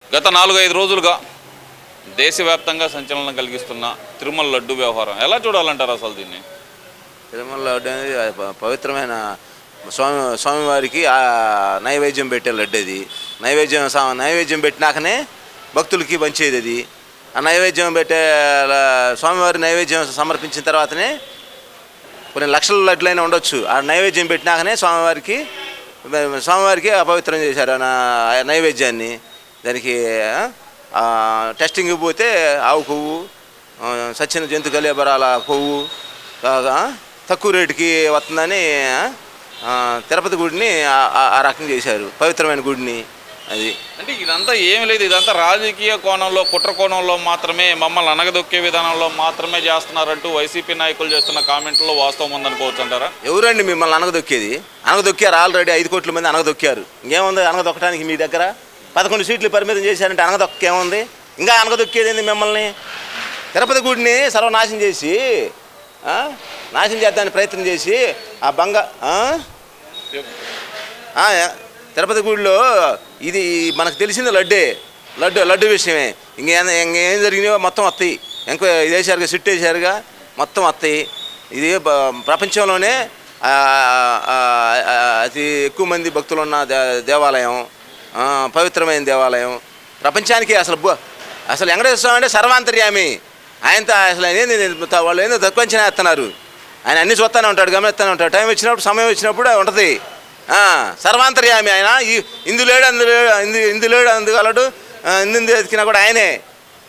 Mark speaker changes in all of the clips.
Speaker 1: గత 4-5 రోజులుగా దేశవ్యాప్తంగా సంచలనం కలిగిస్తున్న తిరుమల లడ్డు వ్యవహారం ఎలా చూడాలంటారు అసలు దీన్ని?
Speaker 2: తిరుమల లడ్డు అనేది పవిత్రమైన స్వామివారికి నైవేద్యం పెట్టే లడ్డు అది. నైవేద్యం పెట్టినాకనే భక్తులకి పంచేది అది. ఆ నైవేద్యం పెట్టే స్వామివారి నైవేద్యం సమర్పించిన తర్వాతనే కొన్ని లక్షల లడ్డులైనా ఉండొచ్చు. ఆ నైవేద్యం పెట్టినాకనే స్వామివారికి అపవిత్రం చేశారు ఆ నైవేద్యాన్ని. దానికి టెస్టింగ్ పోతే ఆవు కొవ్వు, సచ్చిన జంతు కలేబరాల కొవ్వు తక్కువ రేటుకి వస్తుందని తిరుపతి గుడిని ఆ రకంగా చేశారు, పవిత్రమైన గుడిని. అది
Speaker 1: అంటే ఇదంతా ఏమి లేదు, ఇదంతా రాజకీయ కోణంలో, కుట్ర కోణంలో మాత్రమే, మమ్మల్ని అనగదొక్కే విధానంలో మాత్రమే చేస్తున్నారంటూ వైసీపీ నాయకులు చేస్తున్న కామెంట్లో వాస్తవం ఉందనుకోవచ్చు అంటారా?
Speaker 2: ఎవరండి మిమ్మల్ని అనగదొక్కేది? అనగదొక్కారు, ఆల్రెడీ 5 కోట్ల మంది అనగదొక్కారు. ఇంకేముంది అనగదొక్కడానికి? మీ దగ్గర 11 సీట్లు పరిమితం చేశారంటే అనగదొక్కేముంది? ఇంకా అనగదొక్కేది ఏంది మిమ్మల్ని? తిరుపతి గుడిని సర్వనాశనం చేసి నాశనం చేద్దానికి ప్రయత్నం చేసి తిరుపతి గుడిలో ఇది మనకు తెలిసింది లడ్డు విషయమే. ఇంకేం జరిగినాయో మొత్తం వస్తాయి. ఇది వేసారుగా, సిట్ వేసారుగా, మొత్తం వస్తాయి. ఇది ప్రపంచంలోనే అతి ఎక్కువ మంది భక్తులు ఉన్న దేవాలయం, పవిత్రమైన దేవాలయం. ప్రపంచానికి అసలు వెంకటేశ్వర స్వామి అంటే సర్వాంతర్యామి. ఆయనతో అసలు వాళ్ళు ఏందో తక్కువ అంచనా వేస్తున్నారు. ఆయన అన్ని చూస్తూనే ఉంటాడు, గమనిస్తూనే ఉంటాడు. సమయం వచ్చినప్పుడు ఉంటుంది. సర్వాంతర్యామి ఆయన. ఇందులేడు అందుగలడు, ఇందు ఎతికినా కూడా ఆయనే.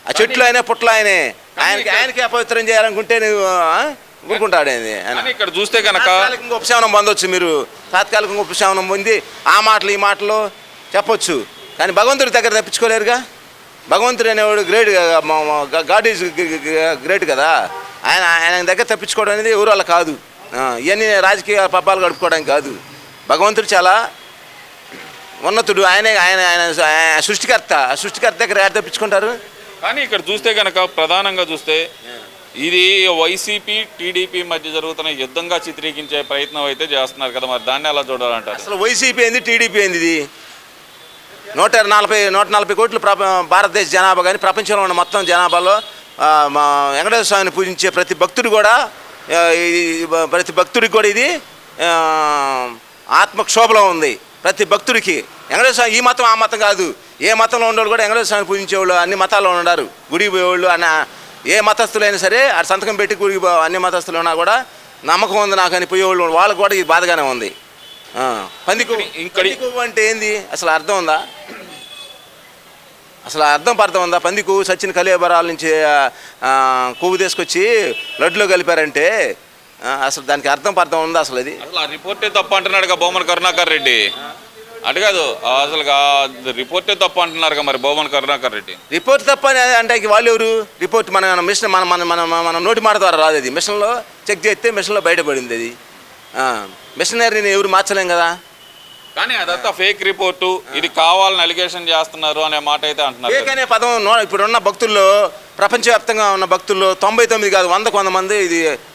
Speaker 2: ఆ చెట్లు ఆయనే, పుట్లు ఆయనే. ఆయనకి అపవిత్రం చేయాలనుకుంటే నువ్వు ఊరుకుంటాడు.
Speaker 1: ఇక్కడ చూస్తే కనుక
Speaker 2: తాత్కాలికంగా ఉపశమనం పొందొచ్చు మీరు. తాత్కాలికంగా ఉపశమనం పొంది ఆ మాటలు ఈ మాటలు చెప్పొచ్చు, కానీ భగవంతుడి దగ్గర తప్పించుకోలేరుగా. భగవంతుడు అనేవాడు గ్రేట్, గాడ్ ఈజ్ గ్రేట్ కదా. ఆయన దగ్గర తప్పించుకోవడం అనేది ఎవరు అలా కాదు. ఇవన్నీ రాజకీయ పబ్బాలు గడుపుకోవడానికి కాదు. భగవంతుడు చాలా ఉన్నతుడు. ఆయన సృష్టికర్త. ఆ సృష్టికర్త దగ్గర యాడ్ తప్పించుకుంటారు.
Speaker 1: కానీ ఇక్కడ చూస్తే కనుక ప్రధానంగా చూస్తే ఇది వైసీపీ టీడీపీ మధ్య జరుగుతున్న యుద్ధంగా చిత్రీకరించే ప్రయత్నం అయితే చేస్తున్నారు కదా, మరి దాన్ని ఎలా చూడాలంటారు?
Speaker 2: అసలు వైసీపీ ఏంది, టీడీపీ ఏంది? ఇది 140 కోట్లు భారతదేశ జనాభా, కానీ ప్రపంచంలో ఉన్న మొత్తం జనాభాలో వెంకటేశ్వర స్వామిని పూజించే ప్రతి భక్తుడికి కూడా ఇది ఆత్మక్షోభలో ఉంది. ప్రతి భక్తుడికి వెంకటేశ్వర స్వామి ఈ మతం ఆ మతం కాదు, ఏ మతంలో ఉండేవాళ్ళు కూడా వెంకటేశ్వర స్వామిని పూజించేవాళ్ళు అన్ని మతాల్లో ఉన్నారు. గుడికి పోయేవాళ్ళు ఏ మతస్థులైనా సరే ఆ సంతకం పెట్టి గుడికి అన్ని మతస్థులు ఉన్నా కూడా నమ్మకం ఉంది నాకు అని పోయేవాళ్ళు, వాళ్ళకు కూడా ఇది బాధగానే ఉంది. పంది కొవ్వు అంటే ఏంది అసలు అర్థం ఉందా? అసలు అర్థం ఉందా? పంది కొవ్వు సచిన కలేబరాల నుంచి కొవ్వు తీసుకొచ్చి లడ్డులో కలిపారంటే అసలు దానికి అర్థం ఉందా? అసలు అది
Speaker 1: అసలు ఆ రిపోర్టే తప్పు అంటున్నాడుగా బొమ్మన కరుణాకర్ రెడ్డి. అటు కాదు, అసలు రిపోర్టే తప్పు అంటున్నారు మరి బొమ్మన కరుణాకర్ రెడ్డి.
Speaker 2: రిపోర్ట్ తప్ప అంటే వాళ్ళు ఎవరు? రిపోర్ట్ మన మిషన్ మన నోటి మాట ద్వారా రాదు. అది మిషన్లో చెక్ చేస్తే మిషన్లో బయటపడింది. అది మిషనరీని ఎవరు మార్చలేం కదా.
Speaker 1: కానీ అదంతా ఫేక్ రిపోర్టు, ఇది కావాలని అలిగేషన్ చేస్తున్నారు అనే మాట అయితే అంటున్నారు.
Speaker 2: ఫేక్ అనే పదం ఇప్పుడున్న భక్తుల్లో, ప్రపంచవ్యాప్తంగా ఉన్న భక్తుల్లో 99 కాదు 100 మంది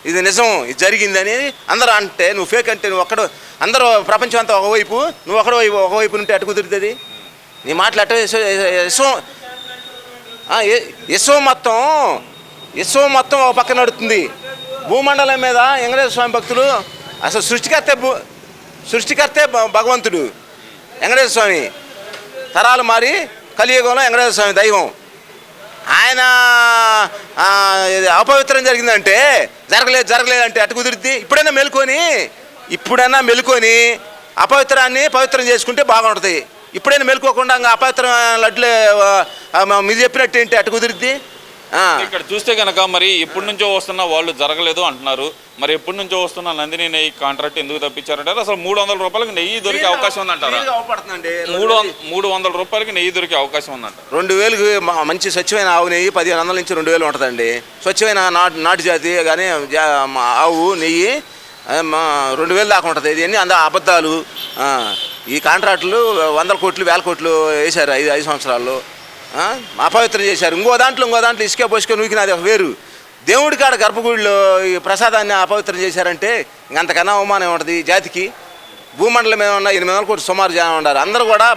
Speaker 2: ఇది నిజం, ఇది జరిగిందని అందరూ అంటే నువ్వు ఫేక్ అంటే నువ్వు అందరూ ప్రపంచం అంతా ఒకవైపు, నువ్వు ఒకవైపు నుండి అటు కుదురుతుంది. నీ మాటలు అట్ట యశో మొత్తం ఒక పక్క నడుతుంది. భూమండలం మీద వెంకటేశ్వర స్వామి భక్తులు, అసలు సృష్టికర్తే భగవంతుడు వెంకటేశ్వర స్వామి. తరాలు మారి కలియుగంలో వెంకటేశ్వర స్వామి దైవం. ఆయన అపవిత్రం జరిగిందంటే జరగలేదంటే అటు కుదిరిద్ది. ఇప్పుడైనా మెలుకొని అపవిత్రాన్ని పవిత్రం చేసుకుంటే బాగుంటుంది. ఇప్పుడైనా మెలుకోకుండా ఇంకా అపవిత్రం లడ్లే మీరు చెప్పినట్టు ఏంటి అటు కుదిరిద్ది?
Speaker 1: ఇక్కడ చూస్తే కనుక మరి ఎప్పటి నుంచో వస్తున్న వాళ్ళు జరగలేదు అంటున్నారు. మరి ఎప్పటి నుంచో వస్తున్న నందిని నెయ్యి కాంట్రాక్ట్ ఎందుకు తప్పించారంటారు? అసలు 300 రూపాయలకి నెయ్యి దొరికే అవకాశం ఉందంటారా? 300 రూపాయలకి నెయ్యి దొరికే అవకాశం ఉందంట.
Speaker 2: 2000కి మంచి స్వచ్ఛమైన ఆవు నెయ్యి 1500 నుంచి 2000 ఉంటుందండి. స్వచ్ఛమైన నాటు జాతి కానీ ఆవు నెయ్యి 2000 దాకా ఉంటుంది. ఇది అన్ని అబద్ధాలు. ఈ కాంట్రాక్టులు 100 కోట్లు 1000 కోట్లు వేశారు 5 సంవత్సరాల్లో. అపవిత్రం చేశారు. ఇంకో దాంట్లో ఇసుక పోసుకొని నూకినది ఒక వేరు. దేవుడి కాడ గర్భగుడిలో ఈ ప్రసాదాన్ని అపవిత్రం చేశారంటే ఇంకంతకన్నా అవమానం ఉంటుంది జాతికి. భూమండలం ఏమన్నా 800 కోట్లు సుమారు జనం ఉన్నారు. అందరూ కూడా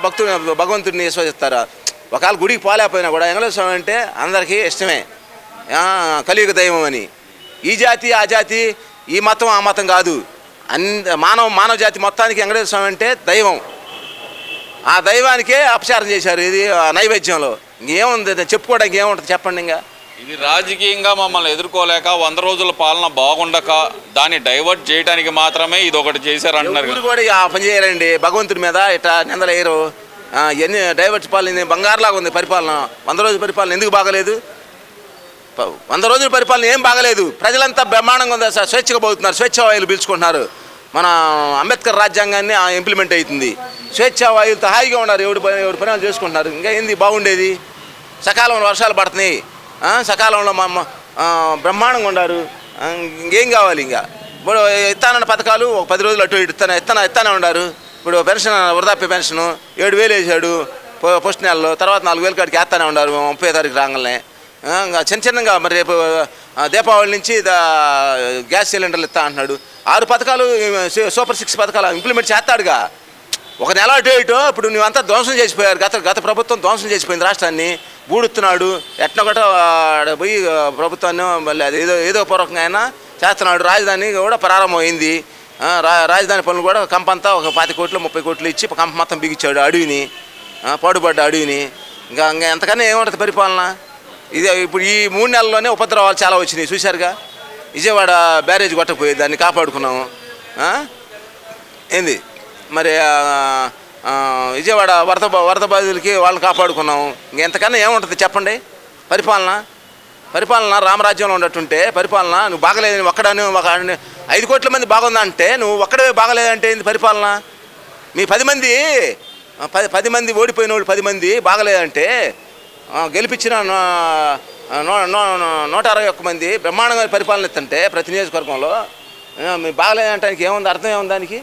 Speaker 2: భగవంతుడిని విశ్వసిస్తారు. ఒకవేళ గుడికి పోలేకపోయినా కూడా వెంకటేశ్వర స్వామి అంటే అందరికీ ఇష్టమే. కలియుగ దైవం అని. ఈ జాతి ఆ జాతి, ఈ మతం ఆ మతం కాదు, మానవ జాతి మొత్తానికి వెంకటేశ్వర స్వామి అంటే దైవం. ఆ దైవానికే అపచారం చేశారు ఇది నైవేద్యంలో. ఏముంది చెప్పుకోవడానికి, ఏముంటుంది చెప్పండి. ఇంకా
Speaker 1: ఇది రాజకీయంగా మమ్మల్ని ఎదుర్కోలేక 100 రోజుల పాలన బాగుండక దాన్ని డైవర్ట్ చేయడానికి మాత్రమే ఇది ఒకటి చేశారు అంటున్నారు.
Speaker 2: ఎవరు కూడా ఆ పని చేయాలండి. భగవంతుడి మీద ఇట్లా నిందలేరు. ఎన్ని డైవర్ట్ పాలన బంగారులాగా ఉంది పరిపాలన. 100 రోజుల పరిపాలన ఎందుకు బాగలేదు? 100 రోజుల పరిపాలన ఏం బాగలేదు. ప్రజలంతా బ్రహ్మాండంగా ఉంది. స్వేచ్ఛగా పోతున్నారు, స్వేచ్ఛా వాయువులు పీల్చుకుంటున్నారు. మన అంబేద్కర్ రాజ్యాంగాన్ని ఇంప్లిమెంట్ అవుతుంది. స్వేచ్ఛా వాయువులతో హాయిగా ఉన్నారు. ఎవరి పనులు చేసుకుంటున్నారు. ఇంకా ఏంది బాగుండేది? సకాలంలో వర్షాలు పడుతున్నాయి, సకాలంలో బ్రహ్మాండంగా ఉన్నారు. ఇంకేం కావాలి? ఇంకా ఇప్పుడు ఇస్తానన్న పథకాలు ఒక 10 రోజులు అటు ఇటు ఇస్తానే ఉన్నారు. ఇప్పుడు పెన్షన్, వృద్ధాప్య పెన్షను 7,000 వేసాడు ఫస్ట్ నెలలో. తర్వాత 4,000 కాడికి వేస్తానే ఉన్నారు 30వ తారీఖు రాగానే. ఇంకా చిన్నగా మరి రేపు దీపావళి నుంచి గ్యాస్ సిలిండర్లు ఇస్తా అంటున్నాడు. 6 పథకాలు సూపర్ 6 పథకాలు ఇంప్లిమెంట్ చేస్తాడుగా. ఒక నెల అటు ఇటు. ఇప్పుడు నువ్వంతా ధ్వంసం చేసిపోయారు. గత ప్రభుత్వం ధ్వంసం చేసిపోయింది రాష్ట్రాన్ని. బూడుతున్నాడు ఎట్నొకట పోయి ప్రభుత్వాన్ని మళ్ళీ అది ఏదో పూర్వకంగా అయినా చేస్తున్నాడు. రాజధాని కూడా ప్రారంభమైంది. రాజధాని పనులు కూడా కంపంతా ఒక 20 కోట్లు 30 కోట్లు ఇచ్చి కంప మొత్తం బిగించాడు అడవిని, పాడుపడ్డ అడవిని. ఇంకా ఎంతకన్నా ఏముంటుంది పరిపాలన? ఇది ఇప్పుడు ఈ 3 నెలల్లోనే ఉపద్రవాలు చాలా వచ్చినాయి చూశారుగా. విజయవాడ బ్యారేజ్ కొట్టకపోయేది, దాన్ని కాపాడుకున్నాము. ఏంది మరి విజయవాడ వరద బాధితులకి వాళ్ళని కాపాడుకున్నాము. ఇంకెంతకన్నా ఏముంటుంది చెప్పండి పరిపాలన రామరాజ్యంలో ఉన్నట్టుంటే పరిపాలన నువ్వు బాగలేదని ఒక్కడని 5 కోట్ల మంది బాగుందా అంటే నువ్వు ఒక్కడే బాగలేదంటే ఏంది పరిపాలన? మీ 10 మంది ఓడిపోయిన వాళ్ళు 10 మంది బాగలేదంటే గెలిపించిన 161 మంది బ్రహ్మాండంగా పరిపాలన ఇస్తుంటే ప్రతి నియోజకవర్గంలో మీ బాగలేదంటానికి ఏముంది? అర్థం ఏముంది దానికి?